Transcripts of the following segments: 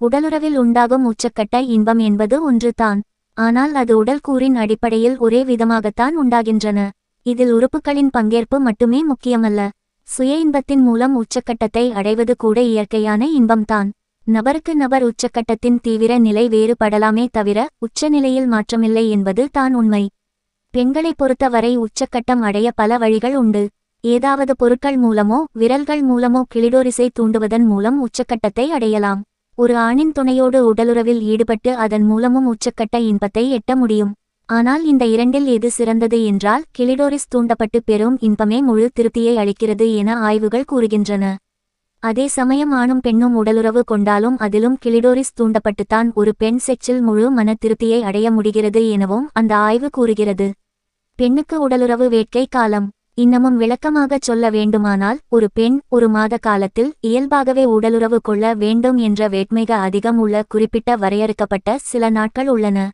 உடலுறவில் உண்டாகும் உச்சக்கட்ட இன்பம் என்பது ஒன்று தான். ஆனால் அது உடல் கூறின் அடிப்படையில் ஒரே விதமாகத்தான் உண்டாகின்றன. இதில் உறுப்புகளின் பங்கேற்பு மட்டுமே முக்கியமல்ல. சுய இன்பத்தின் மூலம் உச்சக்கட்டத்தை அடைவது கூட இயற்கையான இன்பம்தான். நபருக்கு நபர் உச்சக்கட்டத்தின் தீவிர நிலை வேறுபடலாமே தவிர உச்சநிலையில் மாற்றமில்லை என்பது தான் உண்மை. பெண்களை பொறுத்தவரை உச்சக்கட்டம் அடைய பல வழிகள் உண்டு. ஏதாவது பொருட்கள் மூலமோ விரல்கள் மூலமோ கிளிடோரிஸை தூண்டுவதன் மூலம் உச்சக்கட்டத்தை அடையலாம். ஒரு ஆணின் துணையோடு உடலுறவில் ஈடுபட்டு அதன் மூலமும் உச்சக்கட்ட இன்பத்தை எட்ட முடியும். ஆனால் இந்த இரண்டில் எது சிறந்தது என்றால் கிளிடோரிஸ் தூண்டப்பட்டு பெறும் இன்பமே முழு திருப்தியை அளிக்கிறது என ஆய்வுகள் கூறுகின்றன. அதே சமயம் ஆணும் பெண்ணும் உடலுறவு கொண்டாலும் அதிலும் கிளிடோரிஸ் தூண்டப்பட்டுத்தான் ஒரு பெண் செக்ஸில் முழு மன திருப்தியை அடைய முடிகிறது எனவும் அந்த ஆய்வு கூறுகிறது. பெண்ணுக்கு உடலுறவு வேட்கை காலம். இன்னமும் விளக்கமாகச் சொல்ல வேண்டுமானால் ஒரு பெண் ஒரு மாத காலத்தில் இயல்பாகவே உடலுறவு கொள்ள வேண்டும் என்ற வேட்மிக அதிகம் உள்ள குறிப்பிட்ட வரையறுக்கப்பட்ட சில நாட்கள் உள்ளன.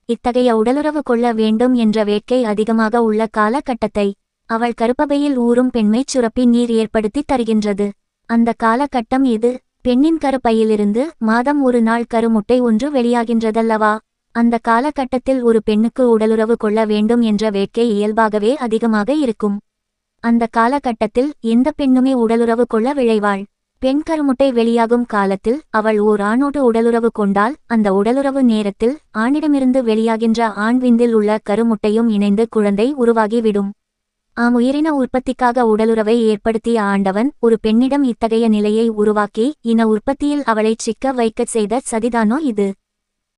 இத்தகைய உடலுறவு கொள்ள வேண்டும் என்ற வேட்கை அதிகமாக உள்ள காலகட்டத்தை அவள் கருப்பையில் ஊறும் பெண்மைச் சுரப்பி நீர் ஏற்படுத்தி தருகின்றது. அந்த காலகட்டம் எது? பெண்ணின் கருப்பையிலிருந்து மாதம் ஒரு நாள் கருமுட்டை ஒன்று வெளியாகின்றதல்லவா? அந்த காலகட்டத்தில் ஒரு பெண்ணுக்கு உடலுறவு கொள்ள வேண்டும் என்ற வேட்கை இயல்பாகவே அதிகமாக இருக்கும். அந்த காலகட்டத்தில் எந்த பெண்ணுமே உடலுறவு கொள்ள விழைவாள். பெண் கருமுட்டை வெளியாகும் காலத்தில் அவள் ஓர் ஆணோடு உடலுறவு கொண்டால் அந்த உடலுறவு நேரத்தில் ஆணிடமிருந்து வெளியாகின்ற ஆண் விந்தில் உள்ள கருமுட்டையும் இணைந்து குழந்தை உருவாகிவிடும். உயிரின உற்பத்திக்காக உடலுறவை ஏற்படுத்திய ஆண்டவன் ஒரு பெண்ணிடம் இத்தகைய நிலையை உருவாக்கி இன உற்பத்தியில் அவளைச் சிக்க வைக்கச் செய்த சதிதானோ இது?